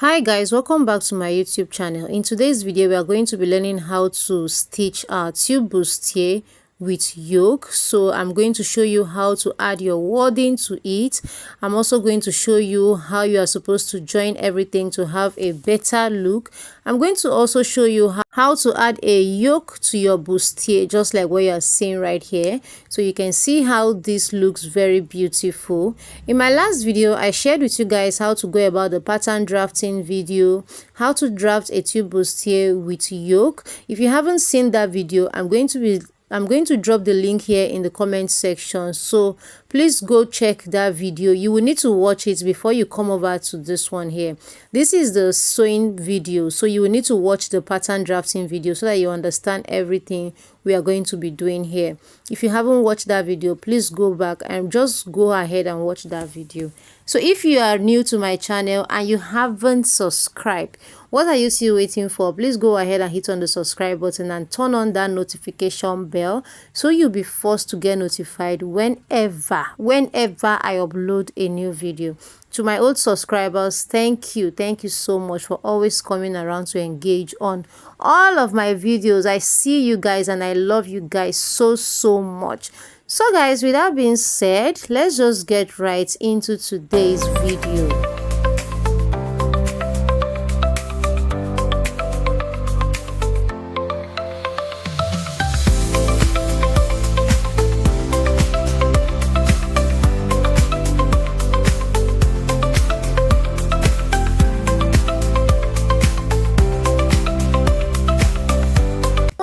Hi guys, welcome back to my YouTube channel. In today's video we are going to be learning how to stitch our tube bustier with yoke. So I'm going to show you how to add your wording to it. I'm also going to show you how you are supposed to join everything to have a better look. I'm going to also show you how to add a yoke to your bustier, just like what you are seeing right here, so you can see how this looks very beautiful. In my last video I shared with you guys how to go about the pattern drafting video, how to draft a tube bustier with yoke. If you haven't seen that video, I'm going to drop the link here in the comment section, so please go check that video. You will need to watch it before you come over to this one here. This is the sewing video, so you will need to watch the pattern drafting video so that you understand everything we are going to be doing here. If you haven't watched that video, please go back and just go ahead and watch that video. So if you are new to my channel and you haven't subscribed, what are you still waiting for? Please go ahead and hit on the subscribe button and turn on that notification bell so you'll be forced to get notified whenever I upload a new video. To my old subscribers, thank you so much for always coming around to engage on all of my videos. I see you guys and I love you guys so much. So guys, with that being said, let's just get right into today's video.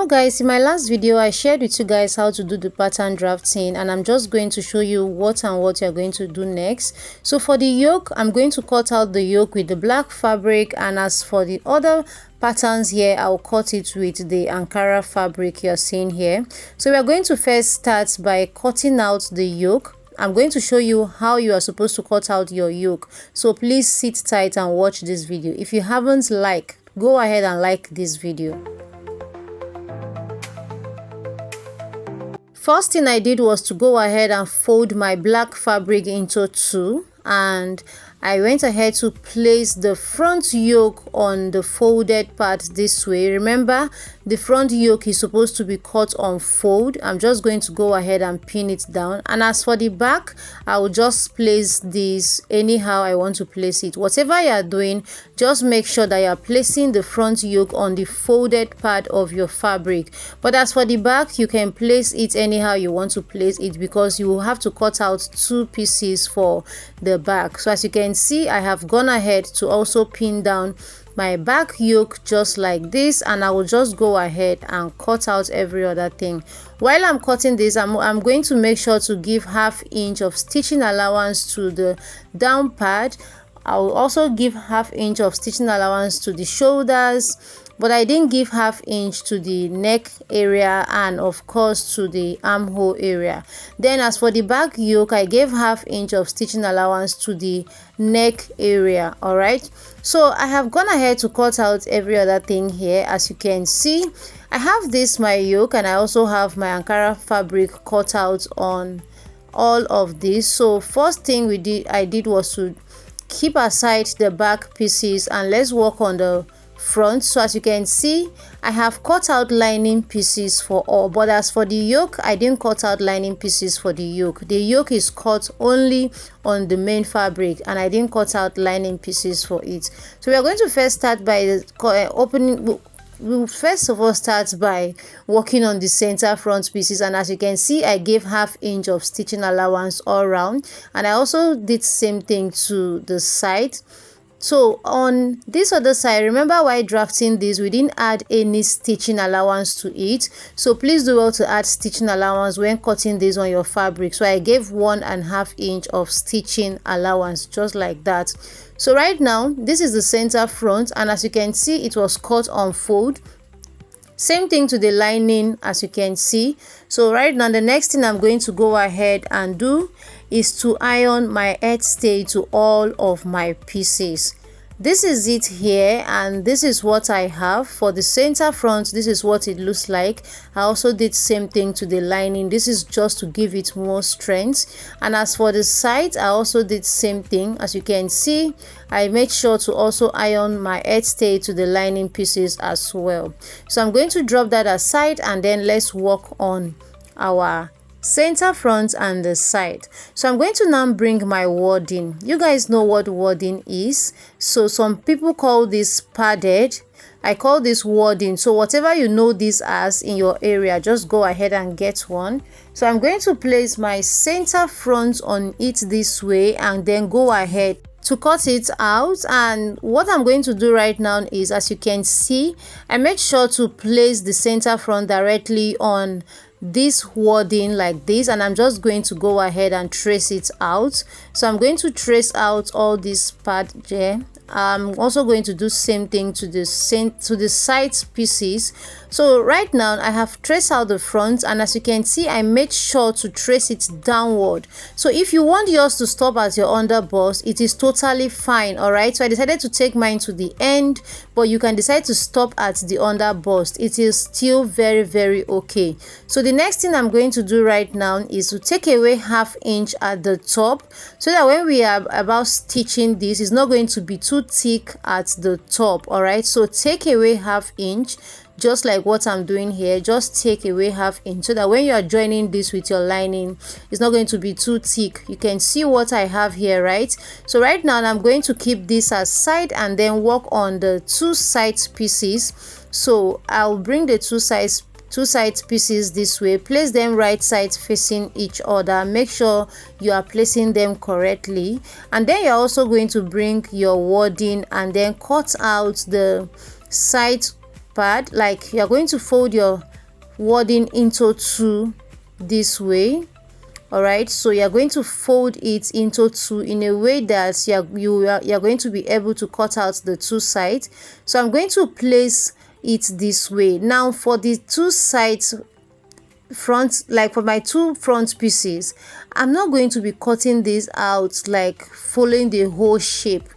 Guys, in my last video I shared with you guys how to do the pattern drafting, and I'm just going to show you what you're going to do next. So for the yoke, I'm going to cut out the yoke with the black fabric, and as for the other patterns here, I'll cut it with the Ankara fabric you're seeing here. So we are going to first start by cutting out the yoke. I'm going to show you how you are supposed to cut out your yoke, so please sit tight and watch this video. If you haven't go ahead and like this video. First thing I did was to go ahead and fold my black fabric into two, and I went ahead to place the front yoke on the folded part this way. Remember, the front yoke is supposed to be cut on fold. I'm just going to go ahead and pin it down, and as for the back, I will just place this anyhow I want to place it. Whatever you are doing, just make sure that you are placing the front yoke on the folded part of your fabric. But as for the back, you can place it anyhow you want to place it, because you will have to cut out two pieces for the back. So as you can see, I have gone ahead to also pin down my back yoke just like this, and I will just go ahead and cut out every other thing. While I'm cutting this, I'm going to make sure to give ½ inch of stitching allowance to the down part. I will also give ½ inch of stitching allowance to the shoulders, but I didn't give ½ inch to the neck area and of course to the armhole area. Then as for the back yoke, I gave ½ inch of stitching allowance to the neck area. All right, so I have gone ahead to cut out every other thing here. As you can see, I have this my yoke, and I also have my Ankara fabric cut out on all of this. So first thing I did was to keep aside the back pieces and let's work on the front. So as you can see, I have cut out lining pieces for all, but as for the yoke, I didn't cut out lining pieces for the yoke. The yoke is cut only on the main fabric, and I didn't cut out lining pieces for it. So we are going to first start by we'll first of all start by working on the center front pieces, and as you can see, I gave ½ inch of stitching allowance all around, and I also did same thing to the side. So on this other side, remember while drafting this, we didn't add any stitching allowance to it, so please do well to add stitching allowance when cutting this on your fabric. So I gave 1½ inch of stitching allowance just like that. So right now, this is the center front, and as you can see, it was cut on fold. Same thing to the lining, as you can see. So right now, the next thing I'm going to go ahead and do is to iron my head stay to all of my pieces. This is it here, and this is what I have for the center front. This is what it looks like. I also did same thing to the lining. This is just to give it more strength. And as for the side, I also did same thing. As you can see, I made sure to also iron my head stay to the lining pieces as well. So I'm going to drop that aside, and then let's work on our center front and the side. So I'm going to now bring my wadding. You guys know what wadding is. So some people call this padded. I call this wadding. So whatever you know this as in your area, just go ahead and get one. So I'm going to place my center front on it this way, and then go ahead to cut it out. And what I'm going to do right now is, as you can see, I made sure to place the center front directly on this wadding like this, and I'm just going to go ahead and trace it out. So I'm going to trace out all this part there. I'm also going to do same thing to the side pieces. So right now I have traced out the front, and as you can see, I made sure to trace it downward. So if you want yours to stop at your under bust, it is totally fine. All right, so I decided to take mine to the end, but you can decide to stop at the under bust. It is still very okay. So the next thing I'm going to do right now is to take away ½ inch at the top, so that when we are about stitching this, it's not going to be too thick at the top. All right, so take away ½ inch, just like what I'm doing here. Just take away ½ inch, so that when you are joining this with your lining, it's not going to be too thick. You can see what I have here, right? So right now I'm going to keep this aside and then work on the two side pieces. So I'll bring the two side pieces this way, place them right sides facing each other. Make sure you are placing them correctly, and then you're also going to bring your wadding and then cut out the side part. Like, you're going to fold your wadding into two this way. All right, so you're going to fold it into two in a way that you're going to be able to cut out the two sides. So I'm going to place it this way. Now for the two sides front, like for my two front pieces, I'm not going to be cutting this out like following the whole shape.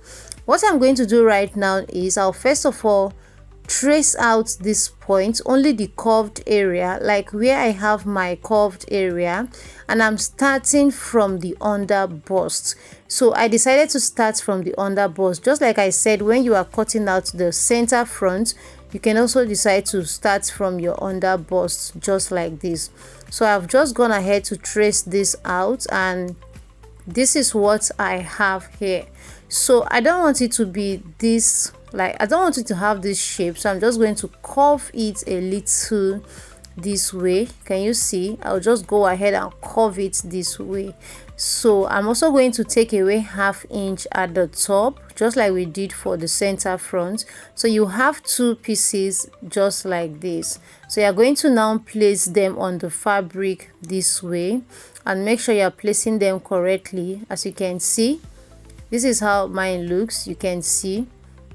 What I'm going to do right now is, I'll first of all trace out this point, only the curved area, like where I have my curved area, and I'm starting from the under bust. So I decided to start from the under bust. Just like I said, when you are cutting out the center front, you can also decide to start from your under bust, just like this. So I've just gone ahead to trace this out, and this is what I have here. So I don't want it to be this, like, I don't want it to have this shape, so I'm just going to curve it a little this way. Can you see? I'll just go ahead and curve it this way. So I'm also going to take away ½ inch at the top, just like we did for the center front. So you have two pieces just like this. So you're going to now place them on the fabric this way, and make sure you're placing them correctly. As you can see, this is how mine looks. You can see.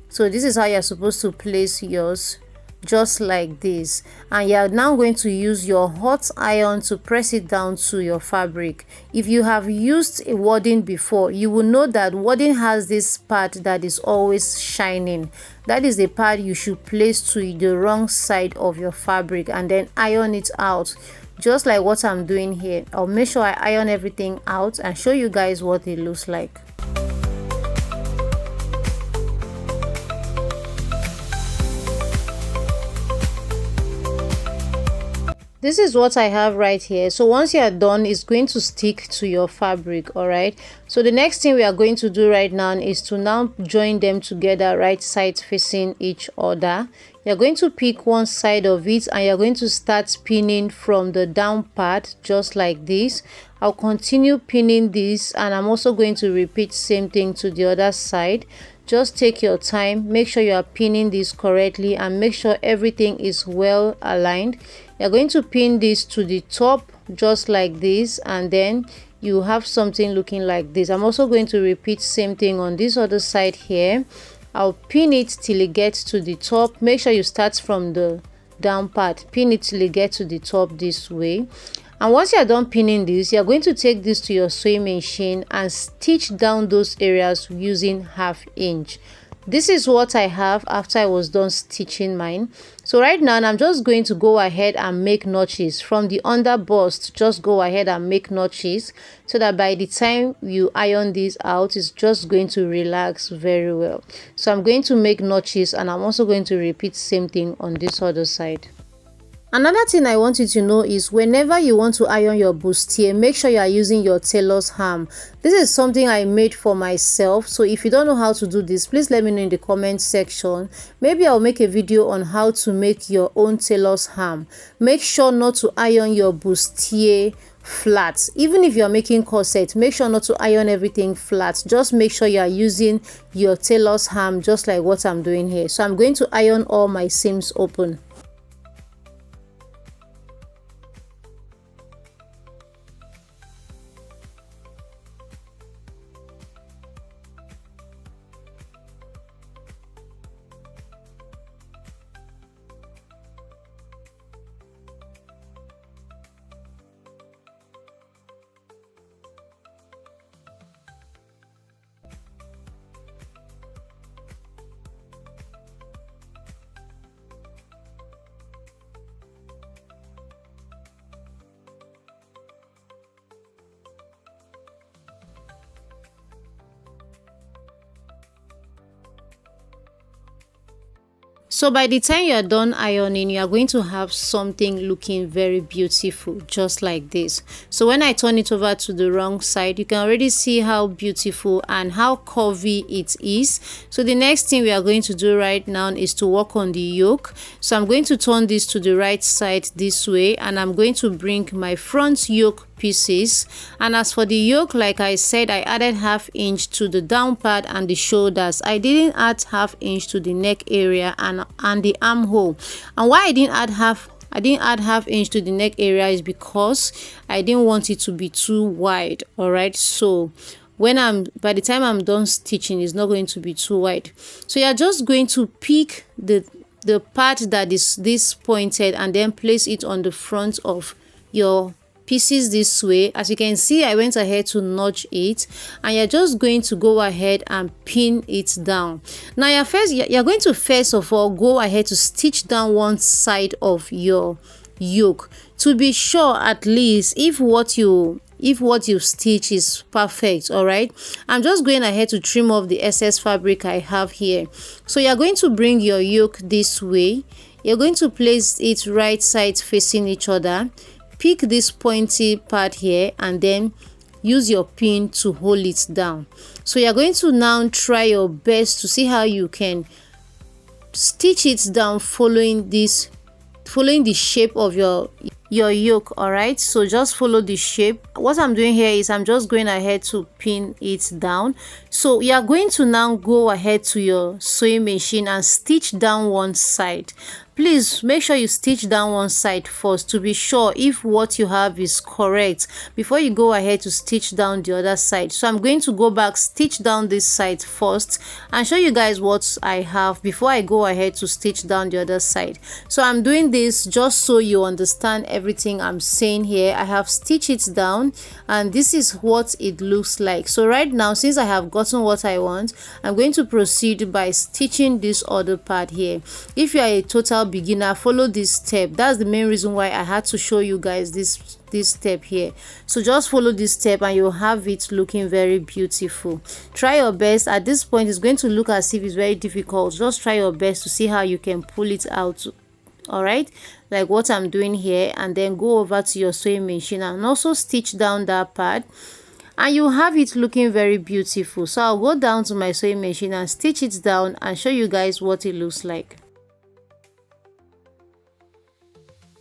So this is how you're supposed to place yours, just like this. And you're now going to use your hot iron to press it down to your fabric. If you have used a wadding before, you will know that wadding has this part that is always shining. That is the part you should place to the wrong side of your fabric, and then iron it out, just like what I'm doing here. I'll make sure I iron everything out and show you guys what it looks like. This is what I have right here. So once you are done, it's going to stick to your fabric. All right, so the next thing we are going to do right now is to now join them together, right sides facing each other. You're going to pick one side of it, and you're going to start pinning from the down part, just like this. I'll continue pinning this, and I'm also going to repeat same thing to the other side. Just take your time, make sure you are pinning this correctly, and make sure everything is well aligned. You're going to pin this to the top, just like this, and then you have something looking like this. I'm also going to repeat same thing on this other side here. I'll pin it till it gets to the top. Make sure you start from the down part, pin it till it gets to the top this way. And once you're done pinning this, you're going to take this to your sewing machine and stitch down those areas using ½ inch. This is what I have after I was done stitching mine. So right now I'm just going to go ahead and make notches from the under bust. Just go ahead and make notches so that by the time you iron this out, it's just going to relax very well. So I'm going to make notches, and I'm also going to repeat same thing on this other side. Another thing I want you to know is whenever you want to iron your bustier, make sure you are using your tailor's ham. This is something I made for myself, so if you don't know how to do this, please let me know in the comment section. Maybe I'll make a video on how to make your own tailor's ham. Make sure not to iron your bustier flat. Even if you're making corset, make sure not to iron everything flat. Just make sure you are using your tailor's ham, just like what I'm doing here. So I'm going to iron all my seams open. So by the time you are done ironing, you are going to have something looking very beautiful, just like this. So when I turn it over to the wrong side, you can already see how beautiful and how curvy it is. So the next thing we are going to do right now is to work on the yoke. So I'm going to turn this to the right side this way, and I'm going to bring my front yoke pieces. And as for the yoke, like I said, I added ½ inch to the down part and the shoulders. I didn't add ½ inch to the neck area and the armhole. And why I didn't add ½ inch to the neck area is because I didn't want it to be too wide. All right, so by the time I'm done stitching, it's not going to be too wide. So you're just going to pick the part that is this pointed and then place it on the front of your pieces this way. As you can see, I went ahead to notch it, and you're just going to go ahead and pin it down. Now you're going to first of all go ahead to stitch down one side of your yoke to be sure at least if what you stitch is perfect. All right, I'm just going ahead to trim off the excess fabric I have here. So you're going to bring your yoke this way. You're going to place it right sides facing each other. Pick this pointy part here and then use your pin to hold it down. So you're going to now try your best to see how you can stitch it down following the shape of your yoke. All right, so just follow the shape. What I'm doing here is I'm just going ahead to pin it down. So you are going to now go ahead to your sewing machine and stitch down one side. Please make sure you stitch down one side first to be sure if what you have is correct before you go ahead to stitch down the other side. So I'm going to go back, stitch down this side first and show you guys what I have before I go ahead to stitch down the other side. So I'm doing this just so you understand everything I'm saying here. I have stitched it down and this is what it looks like. So right now, since I have gotten what I want, I'm going to proceed by stitching this other part here. If you are a total beginner, follow this step. That's the main reason why I had to show you guys this step here. So just follow this step and you'll have it looking very beautiful. Try your best. At this point, it's going to look as if it's very difficult. Just try your best to see how you can pull it out. All right, like what I'm doing here, and then go over to your sewing machine and also stitch down that part, and you have it looking very beautiful. So I'll go down to my sewing machine and stitch it down and show you guys what it looks like.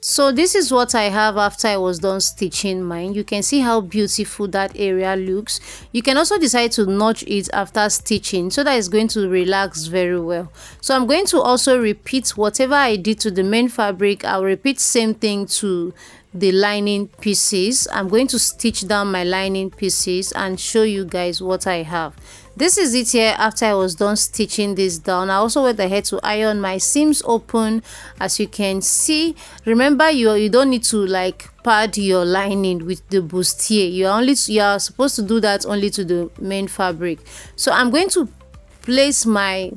So this is what I have after I was done stitching mine. You can see how beautiful that area looks. You can also decide to notch it after stitching so that it's going to relax very well. So I'm going to also repeat whatever I did to the main fabric. I'll repeat same thing to the lining pieces. I'm going to stitch down my lining pieces and show you guys what I have. This is it here after I was done stitching this down. I also went ahead to iron my seams open. As you can see, remember you don't need to like pad your lining with the bustier. You are supposed to do that only to the main fabric. So I'm going to place my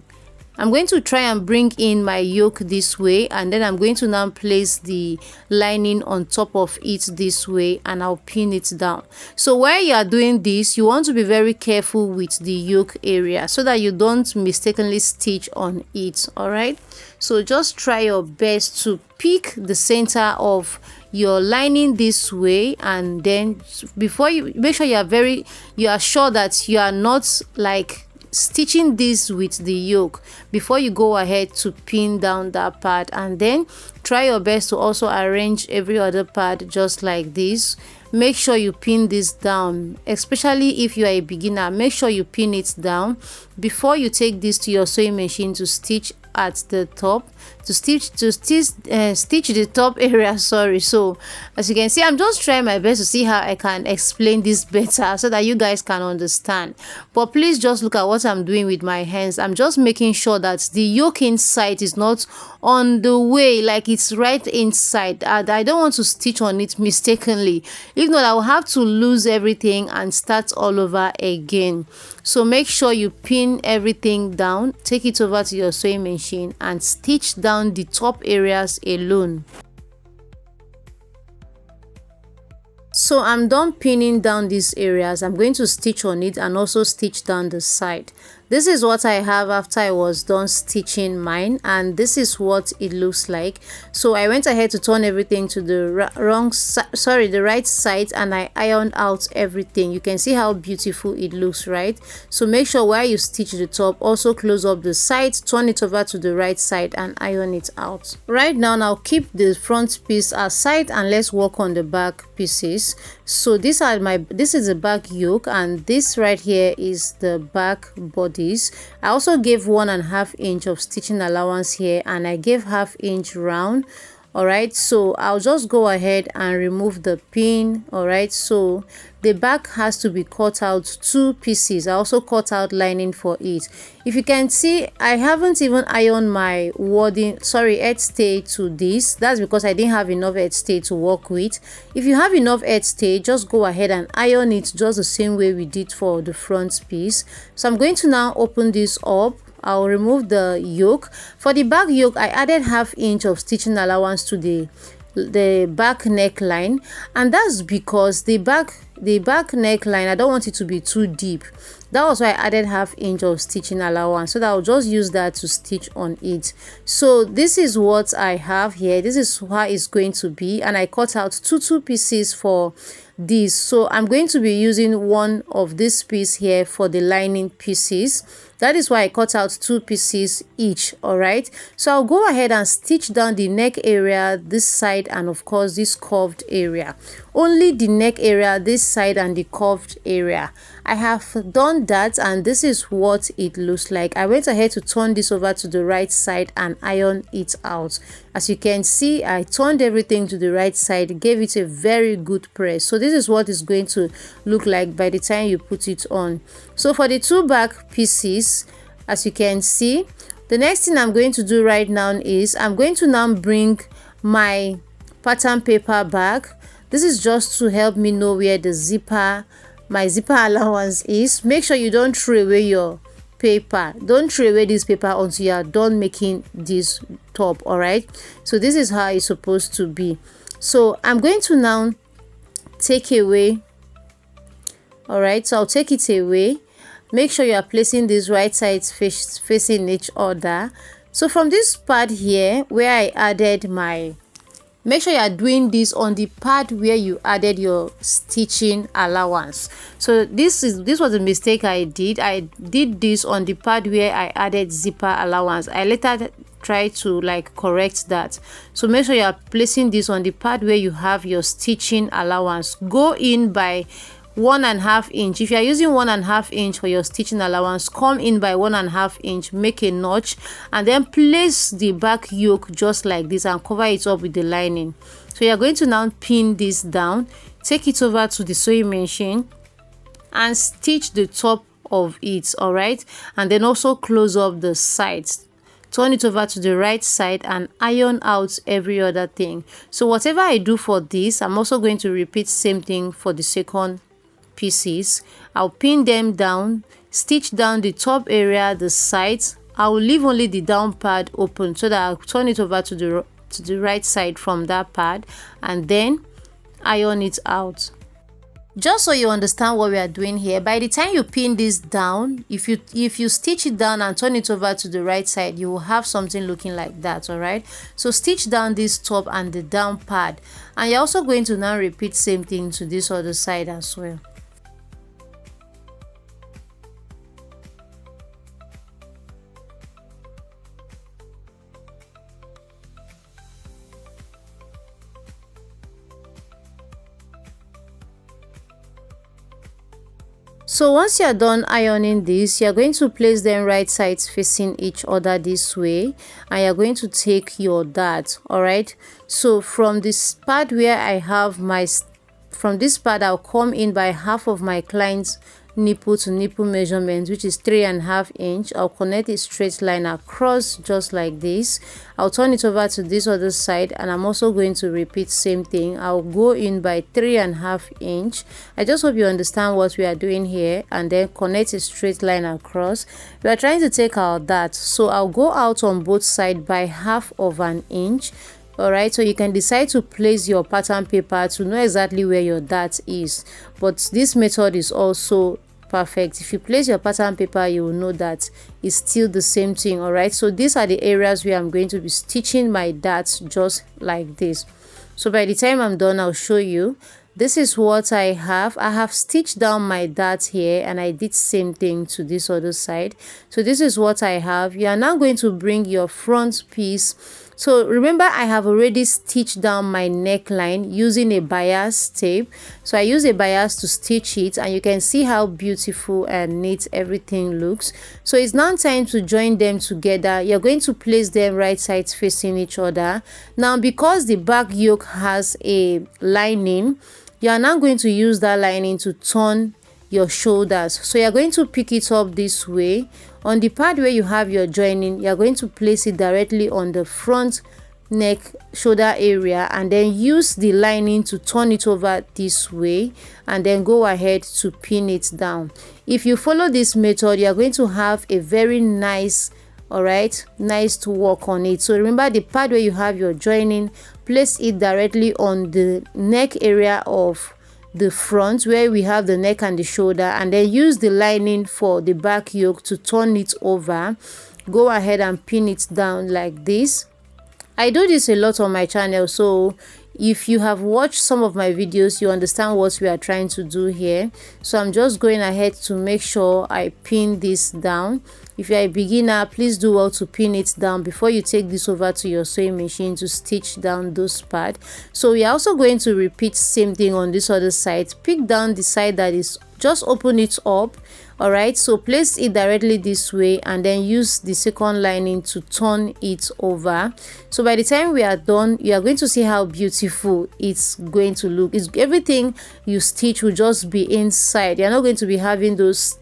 I'm going to try and bring in my yoke this way, and then I'm going to now place the lining on top of it this way, and I'll pin it down. So while you are doing this, you want to be very careful with the yoke area so that you don't mistakenly stitch on it. All right, so just try your best to pick the center of your lining this way, and then before you make sure you are sure that you are not like stitching this with the yoke before you go ahead to pin down that part. And then try your best to also arrange every other part just like this. Make sure you pin this down, especially if you are a beginner. Make sure you pin it down before you take this to your sewing machine to stitch at the top, to stitch the top area. Sorry. So as you can see, I'm just trying my best to see how I can explain this better so that you guys can understand. But please just look at what I'm doing with my hands. I'm just making sure that the yoke inside is not on the way, like it's right inside. I don't want to stitch on it mistakenly. If not, I will have to lose everything and start all over again. So make sure you pin everything down, take it over to your sewing machine and stitch down the top areas alone. So I'm done pinning down these areas. I'm going to stitch on it and also stitch down the side. This is what I have after I was done stitching mine, and this is what it looks like. So I went ahead to turn everything to the right side, and I ironed out everything. You can see how beautiful it looks, right? So make sure while you stitch the top, also close up the sides, turn it over to the right side and iron it out. Right now keep the front piece aside and let's work on the back pieces. So this is the back yoke, and this right here is the back body. I also gave 1.5 inch of stitching allowance here, and I gave 1/2 inch round. All right, so I'll just go ahead and remove the pin. All right, so the back has to be cut out 2 pieces. I also cut out lining for it. If you can see, I haven't even ironed my edge stay to this. That's because I didn't have enough edge stay to work with. If you have enough edge stay, just go ahead and iron it just the same way we did for the front piece. So I'm going to now open this up. I'll remove the yoke. For the back yoke, I added 1/2 inch of stitching allowance to the back neckline, and that's because the back neckline, I don't want it to be too deep. That was why I added 1/2 inch of stitching allowance, so that I'll just use that to stitch on it. So this is what I have here. This is how it's going to be, and I cut out two pieces for this. So I'm going to be using one of this piece here for the lining pieces. That is why I cut out 2 pieces each. All right, so I'll go ahead and stitch down the neck area, this side, and of course this curved area. Only the neck area, this side, and the curved area. I have done that, and this is what it looks like. I went ahead to turn this over to the right side and iron it out. As you can see, I turned everything to the right side, gave it a very good press. So this is what it's going to look like by the time you put it on. So for the 2 back pieces, as you can see, the next thing I'm going to do right now is I'm going to now bring my pattern paper back. This is just to help me know where the my zipper allowance is. Make sure you don't throw away your paper. Don't throw away this paper until you are done making this top. All right, so this is how it's supposed to be. So I'm going to now take away. All right, so I'll take it away. Make sure you are placing these right sides facing each other. So from this part here where I added my, make sure you are doing this on the part where you added your stitching allowance. So this was a mistake I did. I did this on the part where I added zipper allowance. I later tried to correct that. So make sure you are placing this on the part where you have your stitching allowance. Go in by 1.5 inch. If you are using 1.5 inch for your stitching allowance, come in by 1.5 inch, make a notch, and then place the back yoke just like this and cover it up with the lining. So you are going to now pin this down, take it over to the sewing machine and stitch the top of it. All right, and then also close up the sides, turn it over to the right side and iron out every other thing. So whatever I do for this, I'm also going to repeat same thing for the second pieces. I'll pin them down, stitch down the top area, the sides, I will leave only the down part open so that I'll turn it over to the right side from that part and then iron it out. Just so you understand what we are doing here, by the time you pin this down, if you stitch it down and turn it over to the right side, you will have something looking like that. All right, so stitch down this top and the down part, and you're also going to now repeat same thing to this other side as well. So once you're done ironing this, you're going to place them right sides facing each other this way, and you're going to take your dart. All right, so from this part where I have from this part, I'll come in by half of my client's nipple to nipple measurement, which is 3.5 inch. I'll connect a straight line across just like this. I'll turn it over to this other side, and I'm also going to repeat same thing. I'll go in by 3.5 inch. I just hope you understand what we are doing here, and then connect a straight line across. We are trying to take our dart, so I'll go out on both sides by half of an inch. All right, so you can decide to place your pattern paper to know exactly where your dart is, but this method is also perfect. If you place your pattern paper, you will know that it's still the same thing. All right, so these are the areas where I'm going to be stitching my darts just like this. So by the time I'm done, I'll show you. This is what I have stitched down my dart here, and I did same thing to this other side. So this is what I have. You are now going to bring your front piece. So remember, I have already stitched down my neckline using a bias tape. So I use a bias to stitch it, and you can see how beautiful and neat everything looks. So it's now time to join them together. You're going to place them right sides facing each other. Now, because the back yoke has a lining, you are now going to use that lining to turn your shoulders. So you're going to pick it up this way. On the part where you have your joining, you're going to place it directly on the front neck shoulder area, and then use the lining to turn it over this way, and then go ahead to pin it down. If you follow this method, you're going to have a very nice, all right, nice to work on it. So remember, the part where you have your joining, place it directly on the neck area of the front where we have the neck and the shoulder, and then use the lining for the back yoke to turn it over. Go ahead and pin it down like this. I do this a lot on my channel, so if you have watched some of my videos, you understand what we are trying to do here. So I'm just going ahead to make sure I pin this down. If you're a beginner, please do well to pin it down before you take this over to your sewing machine to stitch down those parts. So we are also going to repeat same thing on this other side. Pick down the side that is, just open it up. All right, so place it directly this way, and then use the second lining to turn it over. So by the time we are done, you are going to see how beautiful it's going to look. It's everything you stitch will just be inside. You're not going to be having those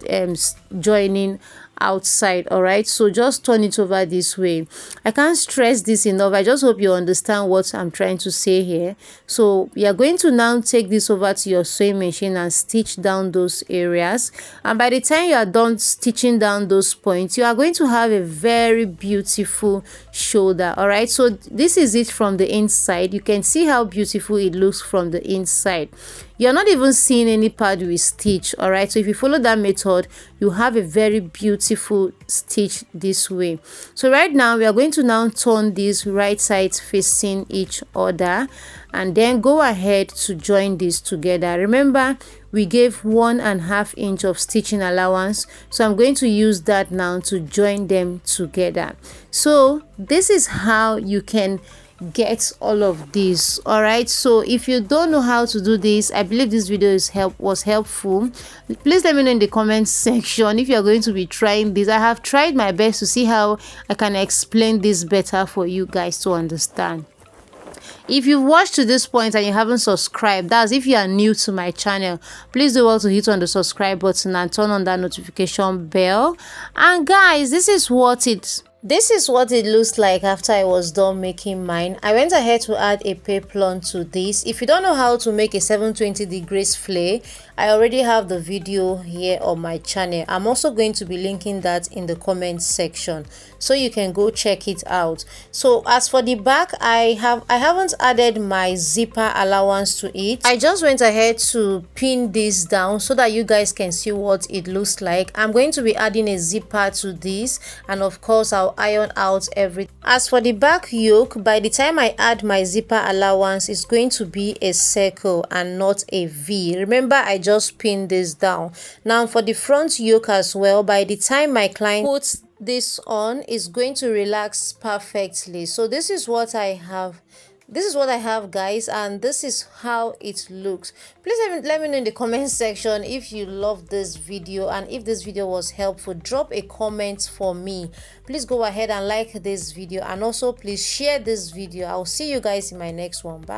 joining outside. All right, so just turn it over this way. I can't stress this enough. I just hope you understand what I'm trying to say here. So we are going to now take this over to your sewing machine and stitch down those areas, and by the time you are done stitching down those points, you are going to have a very beautiful shoulder. All right, so this is it from the inside. You can see how beautiful it looks from the inside. You're not even seeing any part with stitch. All right, so if you follow that method, you have a very beautiful stitch this way. So right now we are going to now turn these right sides facing each other, and then go ahead to join these together. Remember, we gave 1.5 inch of stitching allowance, so I'm going to use that now to join them together. So this is how you can get all of this. All right, so if you don't know how to do this, I believe this video was helpful. Please let me know in the comment section if you're going to be trying this. I have tried my best to see how I can explain this better for you guys to understand. If you've watched to this point and you haven't subscribed, that's if you are new to my channel, please do well to hit on the subscribe button and turn on that notification bell. And guys, this is what This is what it looks like after I was done making mine. I went ahead to add a peplon to this. If you don't know how to make a 720 degrees flare, I already have the video here on my channel. I'm also going to be linking that in the comment section, so you can go check it out. So as for the back, I haven't added my zipper allowance to it. I just went ahead to pin this down so that you guys can see what it looks like. I'm going to be adding a zipper to this, and of course I'll iron out everything. As for the back yoke, by the time I add my zipper allowance, it's going to be a circle and not a V. Remember, I just pinned this down. Now for the front yoke as well, by the time my client puts this on, it's going to relax perfectly. So this is what I have. This is what I have, guys, and this is how it looks. Please let me know in the comment section if you love this video, and if this video was helpful, drop a comment for me. Please go ahead and like this video, and also please share this video. I'll see you guys in my next one. Bye.